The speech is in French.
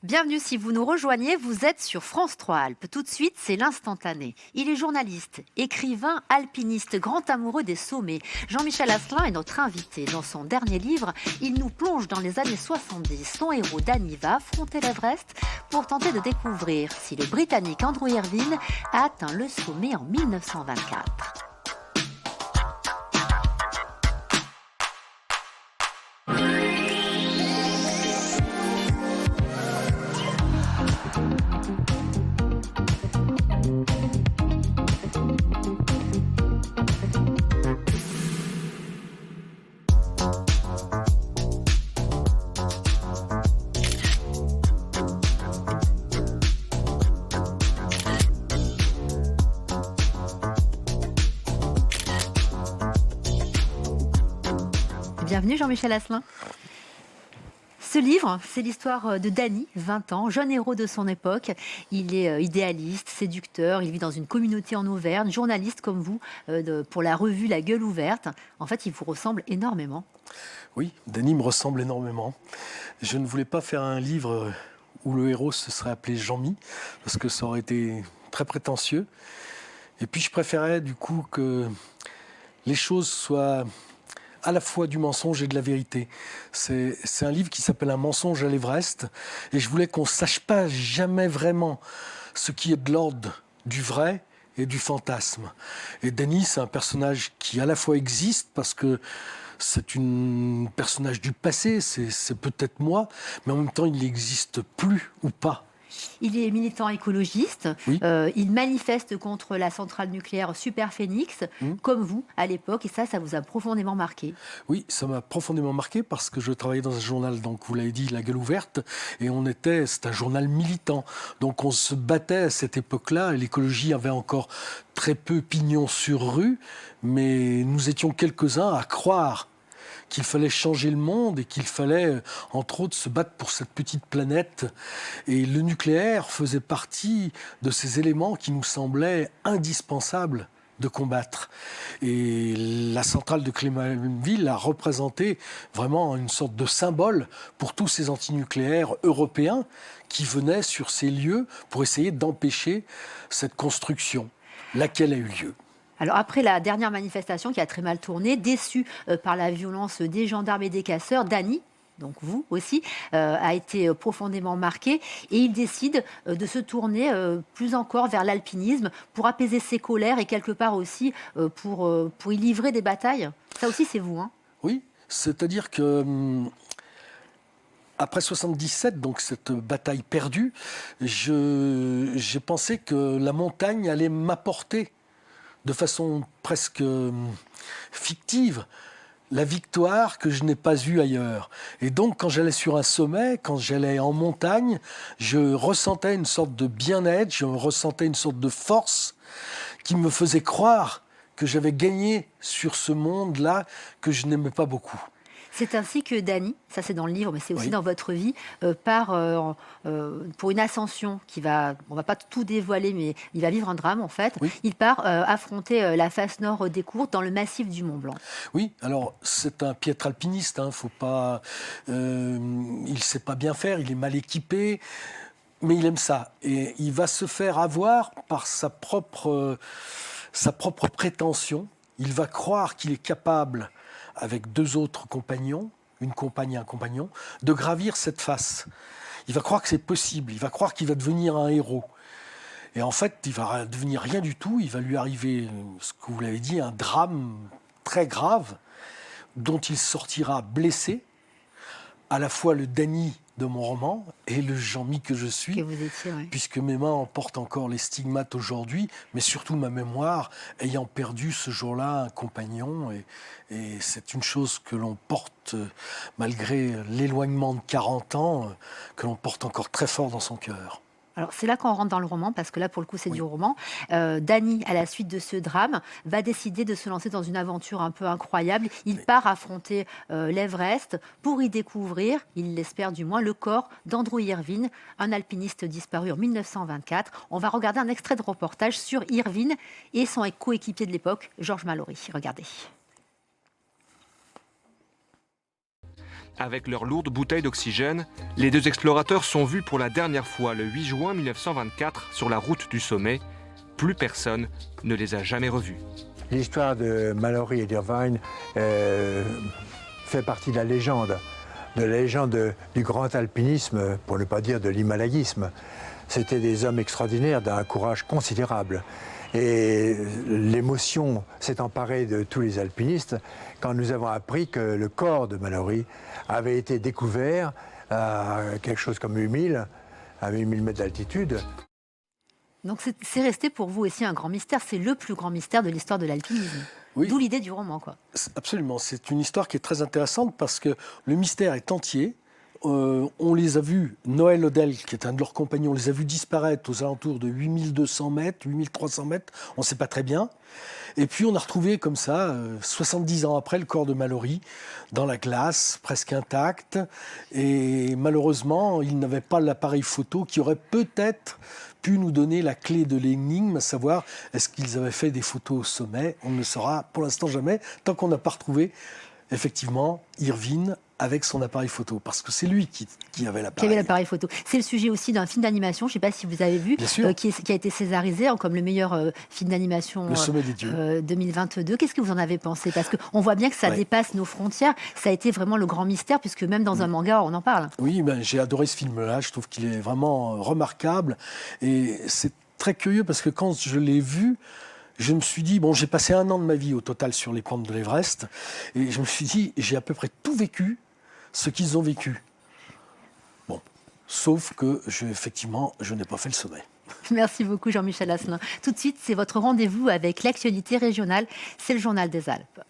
Bienvenue si vous nous rejoignez, vous êtes sur France 3 Alpes. Tout de suite, c'est l'instantané. Il est journaliste, écrivain, alpiniste, grand amoureux des sommets. Jean-Michel Asselin est notre invité. Dans son dernier livre, il nous plonge dans les années 70. Son héros, Danny, va affronter l'Everest pour tenter de découvrir si le Britannique Andrew Irvine a atteint le sommet en 1924. Bienvenue Jean-Michel Asselin. Ce livre, c'est l'histoire de Danny, 20 ans, jeune héros de son époque. Il est idéaliste, séducteur, il vit dans une communauté en Auvergne, journaliste comme vous, pour la revue La Gueule Ouverte. En fait, il vous ressemble énormément. Oui, Danny me ressemble énormément. Je ne voulais pas faire un livre où le héros se serait appelé Jean-Mi, parce que ça aurait été très prétentieux. Et puis je préférais du coup que les choses soient à la fois du mensonge et de la vérité. C'est un livre qui s'appelle Un mensonge à l'Everest, et je voulais qu'on ne sache pas jamais vraiment ce qui est de l'ordre du vrai et du fantasme. Et Danny, c'est un personnage qui à la fois existe, parce que c'est un personnage du passé, c'est peut-être moi, mais en même temps, il n'existe plus ou pas. Il est militant écologiste, Oui. Il manifeste contre la centrale nucléaire Superphénix, comme vous à l'époque, et ça vous a profondément marqué. Oui, ça m'a profondément marqué parce que je travaillais dans un journal, donc vous l'avez dit, La Gueule Ouverte, et c'est un journal militant. Donc on se battait à cette époque-là, et l'écologie avait encore très peu pignon sur rue, mais nous étions quelques-uns à croire qu'il fallait changer le monde et qu'il fallait, entre autres, se battre pour cette petite planète. Et le nucléaire faisait partie de ces éléments qui nous semblaient indispensables de combattre. Et la centrale de Clémenville a représenté vraiment une sorte de symbole pour tous ces antinucléaires européens qui venaient sur ces lieux pour essayer d'empêcher cette construction, laquelle a eu lieu. Alors après la dernière manifestation qui a très mal tourné, déçu par la violence des gendarmes et des casseurs, Danny, donc vous aussi, a été profondément marqué et il décide de se tourner plus encore vers l'alpinisme pour apaiser ses colères et quelque part aussi pour y livrer des batailles. Ça aussi c'est vous, hein? Oui, c'est-à-dire que après 77, donc cette bataille perdue, j'ai pensé que la montagne allait m'apporter de façon presque fictive la victoire que je n'ai pas eue ailleurs. Et donc, quand j'allais sur un sommet, quand j'allais en montagne, je ressentais une sorte de bien-être, je ressentais une sorte de force qui me faisait croire que j'avais gagné sur ce monde-là que je n'aimais pas beaucoup. C'est ainsi que Danny, ça c'est dans le livre, mais c'est aussi Oui. dans votre vie, part pour une ascension qui va, on va pas tout dévoiler, mais il va vivre un drame en fait. Oui. Il part affronter la face nord des Courtes dans le massif du Mont Blanc. Oui, alors c'est un piètre alpiniste, faut pas, il sait pas bien faire, il est mal équipé, mais il aime ça. Et il va se faire avoir par sa propre prétention. Il va croire qu'il est capable, avec deux autres compagnons, une compagne et un compagnon, de gravir cette face. Il va croire que c'est possible, il va croire qu'il va devenir un héros. Et en fait, il va devenir rien du tout, il va lui arriver, ce que vous l'avez dit, un drame très grave, dont il sortira blessé, à la fois le Danny de mon roman et le Jean-Mi que je suis, Que vous étiez, ouais. puisque mes mains en portent encore les stigmates aujourd'hui, mais surtout ma mémoire, ayant perdu ce jour-là un compagnon, et c'est une chose que l'on porte, malgré l'éloignement de 40 ans, que l'on porte encore très fort dans son cœur. Alors c'est là qu'on rentre dans le roman, parce que là pour le coup c'est Oui. du roman. Danny, à la suite de ce drame, va décider de se lancer dans une aventure un peu incroyable. Il part affronter l'Everest pour y découvrir, il l'espère du moins, le corps d'Andrew Irvine, un alpiniste disparu en 1924. On va regarder un extrait de reportage sur Irvine et son coéquipier de l'époque, Georges Mallory. Regardez. Avec leurs lourdes bouteilles d'oxygène, les deux explorateurs sont vus pour la dernière fois le 8 juin 1924 sur la route du sommet. Plus personne ne les a jamais revus. L'histoire de Mallory et d'Irvine fait partie de la légende du grand alpinisme, pour ne pas dire de l'himalayisme. C'était des hommes extraordinaires, d'un courage considérable. Et l'émotion s'est emparée de tous les alpinistes quand nous avons appris que le corps de Mallory avait été découvert à quelque chose comme 8000 mètres d'altitude. Donc c'est resté pour vous aussi un grand mystère. C'est le plus grand mystère de l'histoire de l'alpinisme. Oui. D'où l'idée du roman, quoi. Absolument. C'est une histoire qui est très intéressante parce que le mystère est entier. On les a vus, Noël Odell, qui est un de leurs compagnons, on les a vus disparaître aux alentours de 8200 mètres, 8300 mètres, on ne sait pas très bien. Et puis on a retrouvé comme ça, 70 ans après, le corps de Mallory dans la glace, presque intact. Et malheureusement, il n'avait pas l'appareil photo qui aurait peut-être pu nous donner la clé de l'énigme, à savoir est-ce qu'ils avaient fait des photos au sommet. On ne le saura pour l'instant jamais, tant qu'on n'a pas retrouvé effectivement Irvine avec son appareil photo, parce que c'est lui qui avait l'appareil. Qui avait l'appareil photo. C'est le sujet aussi d'un film d'animation, je ne sais pas si vous avez vu, qui a été césarisé comme le meilleur film d'animation 2022. Qu'est-ce que vous en avez pensé? Parce qu'on voit bien que ça dépasse nos frontières. Ça a été vraiment le grand mystère, puisque même dans un manga, on en parle. Oui, j'ai adoré ce film-là. Je trouve qu'il est vraiment remarquable. Et c'est très curieux, parce que quand je l'ai vu, je me suis dit, j'ai passé 1 an de ma vie au total sur les pentes de l'Everest, et je me suis dit, j'ai à peu près tout vécu ce qu'ils ont vécu. Sauf que, effectivement, je n'ai pas fait le sommet. Merci beaucoup Jean-Michel Asselin. Tout de suite, c'est votre rendez-vous avec l'actualité régionale, c'est le Journal des Alpes.